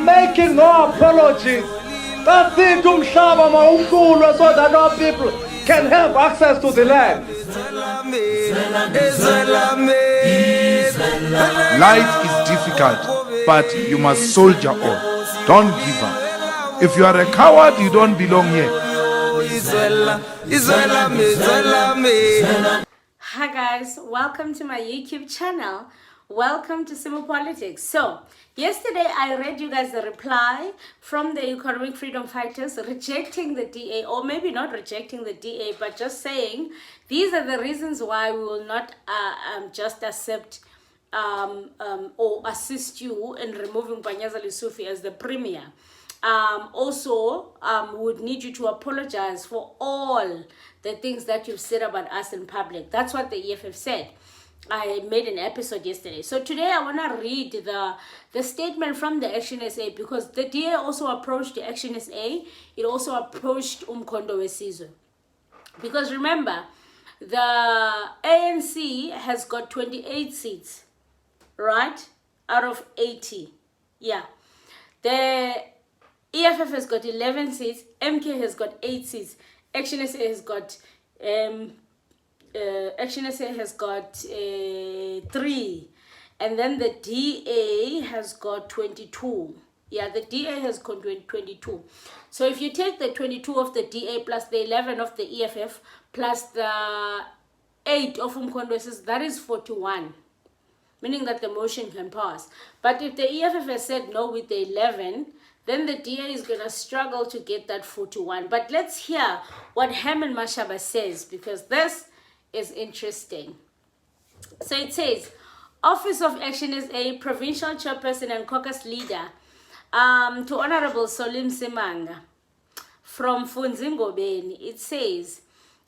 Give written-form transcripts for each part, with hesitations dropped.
making no apologies. That's it, umhlaba mawuhlulwe, so that our people can have access to the land. Life is difficult, but you must soldier on. Don't give up. If you are a coward, you don't belong here. Hi guys, welcome to my YouTube channel. Welcome to Simple Politics. So, yesterday I read you guys the reply from the economic freedom fighters rejecting the DA, or maybe not rejecting the DA, but just saying these are the reasons why we will not just accept or assist you in removing Panyaza Lesufi as the premier. Also, would need you to apologize for all the things that you've said about us in public. That's what the EFF said. I made an episode yesterday. So today I want to read the statement from the ActionSA, because the DA also approached the ActionSA. It also approached Umkhondo Wesizwe. Because remember, the ANC has got 28 seats, right? Out of 80. Yeah. The EFF has got 11 seats. MK has got 8 seats. ActionSA has got ActionSA has got 3, and then the DA has got 22. Yeah, the DA has got 22. So if you take the 22 of the DA plus the 11 of the EFF plus the 8 of Umkhondo, that is 41, meaning that the motion can pass. But if the EFF has said no with the 11, then the DA is going to struggle to get that 41. But let's hear what Herman Mashaba says, because this is interesting. So it says, Office of ActionSA, Provincial Chairperson and Caucus Leader, to Honorable Solim Simanga from Funzingobeni. It says,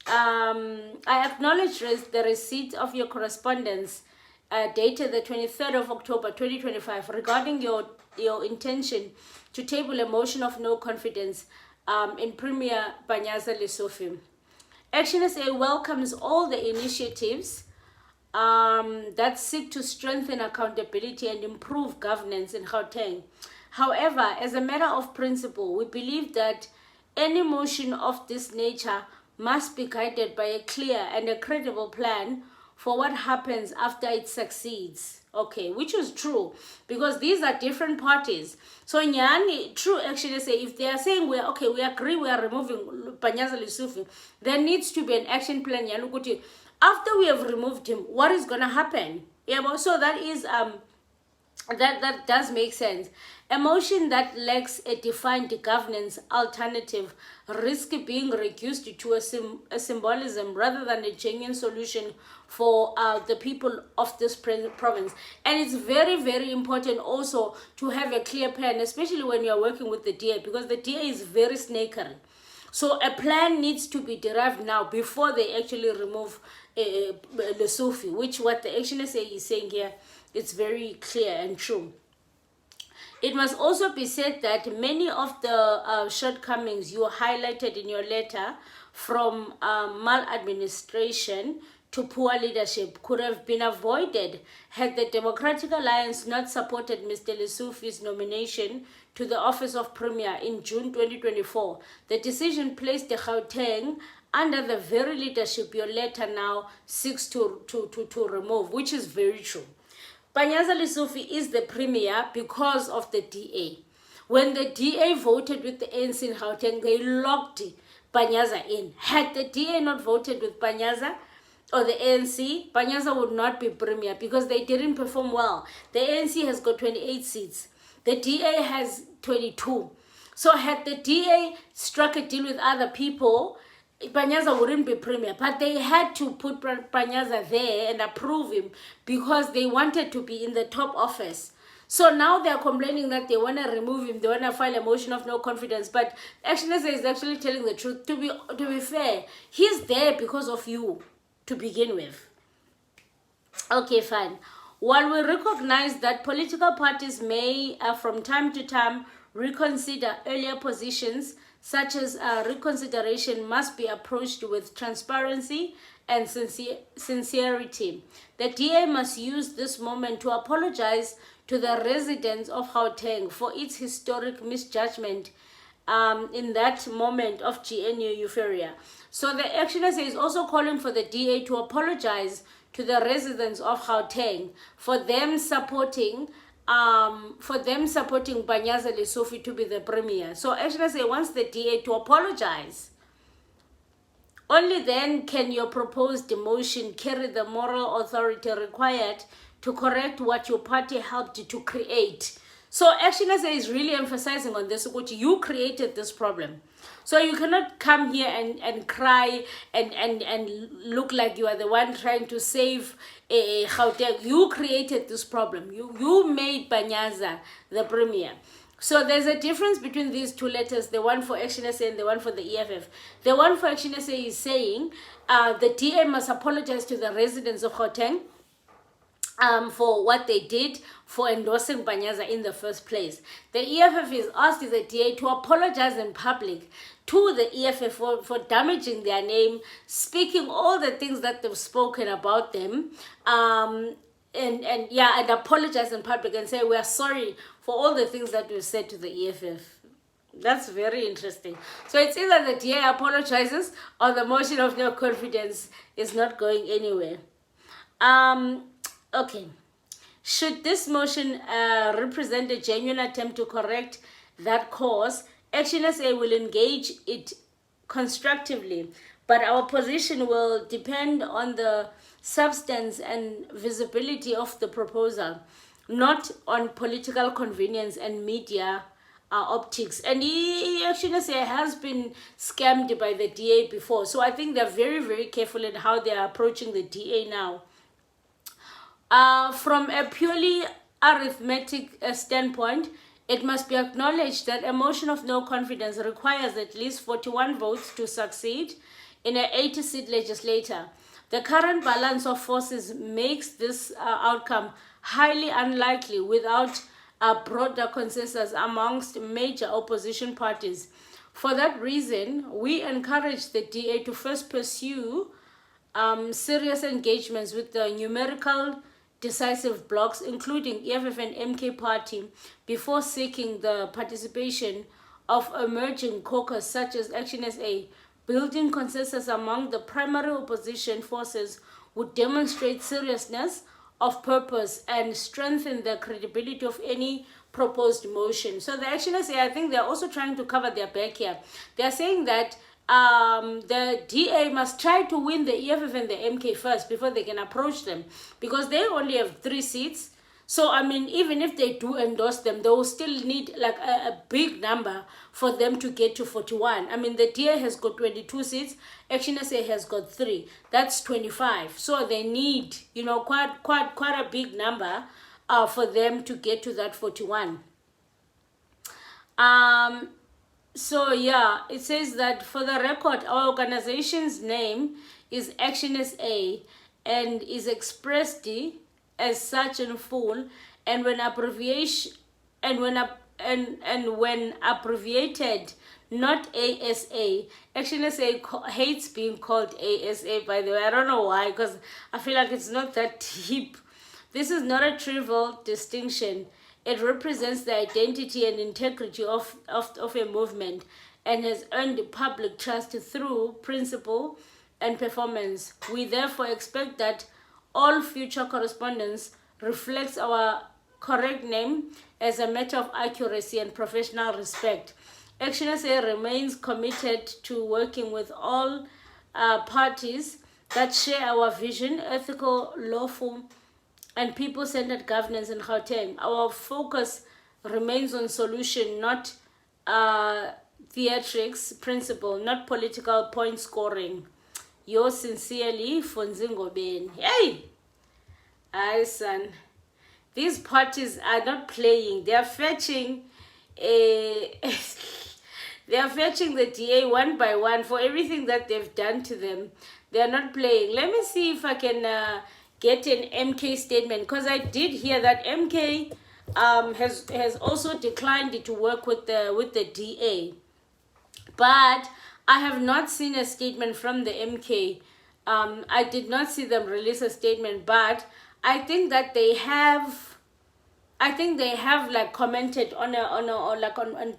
I acknowledge the receipt of your correspondence dated the 23rd of October 2025 regarding your intention to table a motion of no confidence in Premier Panyaza Lesufi. ActionSA welcomes all the initiatives that seek to strengthen accountability and improve governance in Gauteng. However, as a matter of principle, we believe that any motion of this nature must be guided by a clear and a credible plan for what happens after it succeeds. Okay, which is true, because these are different parties. So Nyani, true ActionSA, if they are saying we agree we are removing Panyaza Lesufi, there needs to be an action plan. After we have removed him, what is gonna happen? Yeah, so that is that does make sense. A motion that lacks a defined governance alternative risks being reduced to a symbolism rather than a genuine solution for the people of this province. And it's very, very important also to have a clear plan, especially when you're working with the DA, because the DA is very snakery. So a plan needs to be derived now before they actually remove Lesufi, which what the ActionSA is saying here, it's very clear and true. It must also be said that many of the shortcomings you highlighted in your letter, from maladministration to poor leadership, could have been avoided had the Democratic Alliance not supported Mr. Lesufi's nomination to the office of Premier in June 2024. The decision placed the Gauteng under the very leadership your letter now seeks to remove, which is very true. Panyaza Lesufi is the premier because of the DA. When the DA voted with the ANC in Gauteng, they locked Panyaza in. Had the DA not voted with Panyaza or the ANC, Panyaza would not be premier because they didn't perform well. The ANC has got 28 seats. The DA has 22. So had the DA struck a deal with other people, Panyaza wouldn't be premier, but they had to put Panyaza there and approve him because they wanted to be in the top office. So now they're complaining that they want to remove him, they want to file a motion of no confidence, but ActionSA is actually telling the truth. To be fair, he's there because of you to begin with. Okay, fine. While we recognize that political parties may from time to time reconsider earlier positions, such as reconsideration must be approached with transparency and sincerity. The DA must use this moment to apologize to the residents of Gauteng for its historic misjudgment in that moment of GNU euphoria. So the ActionSA is also calling for the DA to apologize to the residents of Gauteng for them supporting Panyaza Lesufi to be the premier. So ActionSA wants the DA to apologize. Only then can your proposed motion carry the moral authority required to correct what your party helped to create. So ActionSA is really emphasizing on this, which you created this problem. So you cannot come here and cry and look like you are the one trying to save Gauteng. You created this problem. You made Panyaza the premier. So there's a difference between these two letters, the one for ActionSA and the one for the EFF. The one for ActionSA is saying the DA must apologize to the residents of Gauteng for what they did for endorsing Panyaza in the first place. The EFF is asked the DA to apologize in public to the EFF for damaging their name, speaking all the things that they've spoken about them, and apologize in public and say we are sorry for all the things that we said to the EFF. That's very interesting. So it's either the DA apologizes or the motion of no confidence is not going anywhere. Okay. Should this motion represent a genuine attempt to correct that course, ActionSA will engage it constructively, but our position will depend on the substance and visibility of the proposal, not on political convenience and media optics. And ActionSA has been scammed by the DA before, so I think they're very, very careful in how they are approaching the DA now. From a purely arithmetic standpoint, it must be acknowledged that a motion of no confidence requires at least 41 votes to succeed in an 80-seat legislature. The current balance of forces makes this outcome highly unlikely without a broader consensus amongst major opposition parties. For that reason, we encourage the DA to first pursue serious engagements with the numerical decisive blocs, including EFF and MK party, before seeking the participation of emerging caucus such as ActionSA. Building consensus among the primary opposition forces would demonstrate seriousness of purpose and strengthen the credibility of any proposed motion. So the ActionSA, I think they're also trying to cover their back here. They're saying that the DA must try to win the EFF and the MK first before they can approach them, because they only have 3 seats. So, I mean, even if they do endorse them, they will still need like a big number for them to get to 41. I mean, the DA has got 22 seats, ActionSA has got 3. That's 25. So they need, you know, quite a big number for them to get to that 41. So yeah, it says that for the record, our organization's name is ActionSA and is expressed as such in full, and when abbreviation when abbreviated, not ASA. ActionSA hates being called ASA, by the way. I don't know why, because I feel like it's not that deep. This is not a trivial distinction. It represents the identity and integrity of a movement and has earned public trust through principle and performance. We therefore expect that all future correspondence reflects our correct name as a matter of accuracy and professional respect. ActionSA remains committed to working with all parties that share our vision, ethical, lawful, and people-centered governance in Gauteng. Our focus remains on solution, not theatrics, principle, not political point scoring. Yours sincerely, Fonzingo Ben. Hey! Aye, son. These parties are not playing. They are fetching they are fetching the DA one by one for everything that they've done to them. They are not playing. Let me see if I can get an MK statement, because I did hear that MK has also declined to work with the DA. But I have not seen a statement from the MK. I did not see them release a statement, but I think that they have. I think they have like commented on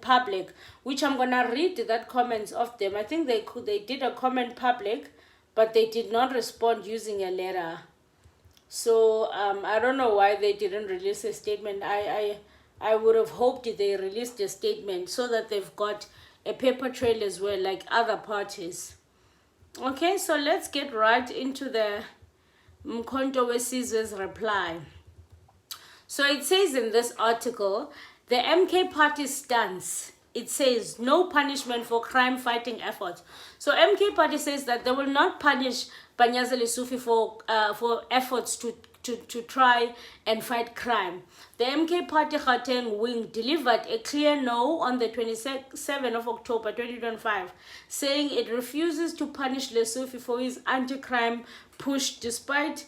public, which I'm gonna read that comments of them. I think they did a comment public, but they did not respond using a letter. So I don't know why they didn't release a statement. I would have hoped they released a statement so that they've got a paper trail as well, like other parties. Okay, so let's get right into the Mkhonto Wesizwe's reply. So it says in this article, the MK party's stance. It says no punishment for crime fighting efforts. So MK party says that they will not punish Panyaza Lesufi for efforts to try and fight crime. The MK party Gauteng wing delivered a clear no on the 27th of October 2025, saying it refuses to punish Lesufi for his anti-crime push despite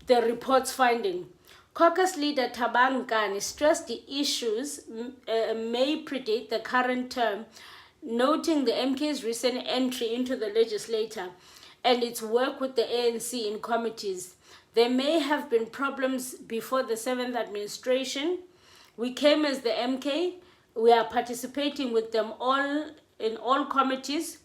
the report's finding. Caucus leader Thabang Nkani stressed the issues may predate the current term, noting the MK's recent entry into the legislature and its work with the ANC in committees. There may have been problems before the 7th administration. We came as the MK. We are participating with them all in all committees.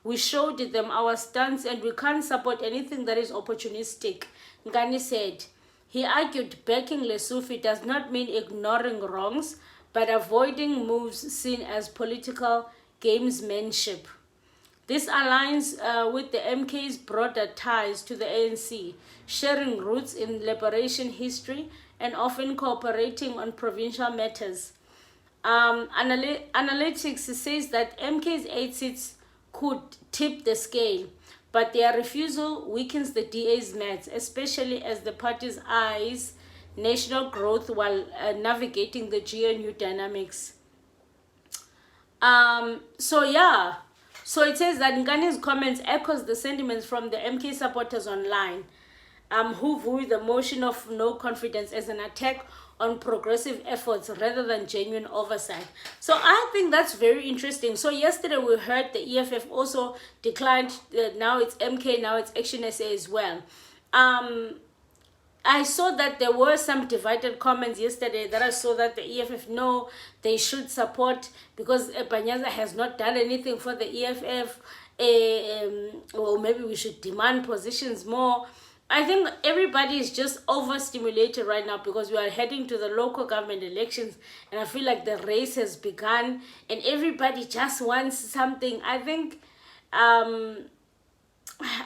We showed them our stance and we can't support anything that is opportunistic, Nkani said. He argued backing Lesufi does not mean ignoring wrongs, but avoiding moves seen as political gamesmanship. This aligns with the MK's broader ties to the ANC, sharing roots in liberation history and often cooperating on provincial matters. Analytics says that MK's 8 seats could tip the scale, but their refusal weakens the DA's maths, especially as the party's eyes national growth while navigating the GNU dynamics. So it says that Ngani's comments echoes the sentiments from the MK supporters online, who view the motion of no confidence as an attack on progressive efforts rather than genuine oversight. So I think that's very interesting. So yesterday we heard the EFF also declined, now it's MK, now it's ActionSA as well. I saw that there were some divided comments yesterday that I saw that the EFF, no, they should support because Panyaza has not done anything for the EFF, or maybe we should demand positions more. I think everybody is just overstimulated right now because we are heading to the local government elections and I feel like the race has begun and everybody just wants something. I think, I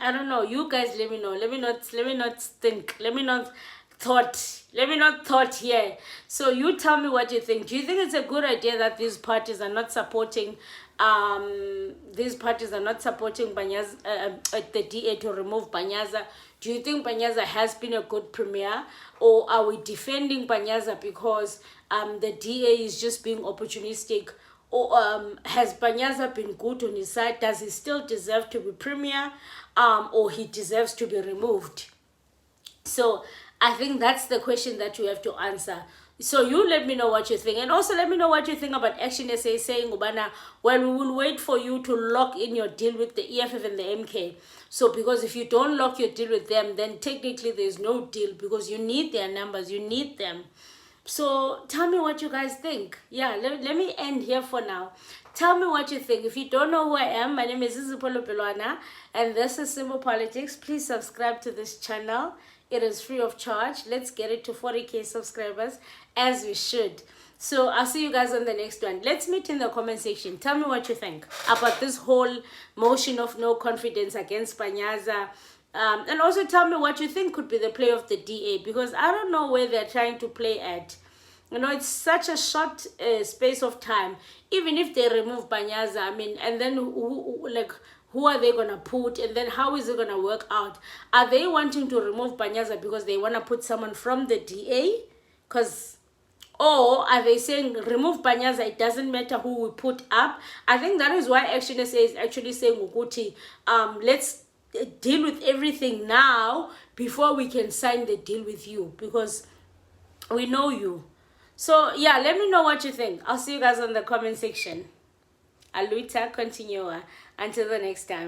don't know, you guys let me know. Let me not think. Let me not thought here. So you tell me what you think. Do you think it's a good idea that these parties are not supporting Panyaza, the DA to remove Panyaza? Do you think Panyaza has been a good premier, or are we defending Panyaza because the DA is just being opportunistic? Or has Panyaza been good on his side? Does he still deserve to be premier, or he deserves to be removed? So I think that's the question that you have to answer. So you let me know what you think. And also let me know what you think about ActionSA saying, Ubana, well, we will wait for you to lock in your deal with the EFF and the MK. So because if you don't lock your deal with them, then technically there's no deal because you need their numbers, you need them. So tell me what you guys think. Yeah, let me end here for now. Tell me what you think. If you don't know who I am, my name is Izipolo Pelwana, and this is Simple Politics. Please subscribe to this channel. It is free of charge. Let's get it to 40k subscribers as we should. So I'll see you guys on the next one. Let's meet in the comment section. Tell me what you think about this whole motion of no confidence against Panyaza. And also tell me what you think could be the play of the DA, because I don't know where they're trying to play at. You know, it's such a short space of time. Even if they remove Panyaza, I mean, and then who are they going to put? And then how is it going to work out? Are they wanting to remove Panyaza because they want to put someone from the DA? Or are they saying remove Panyaza, it doesn't matter who we put up? I think that is why ActionSA is actually saying, Uguti, let's deal with everything now before we can sign the deal with you, because we know you. So yeah, let me know what you think. I'll see you guys on the comment section. Aluta continua. Until the next time.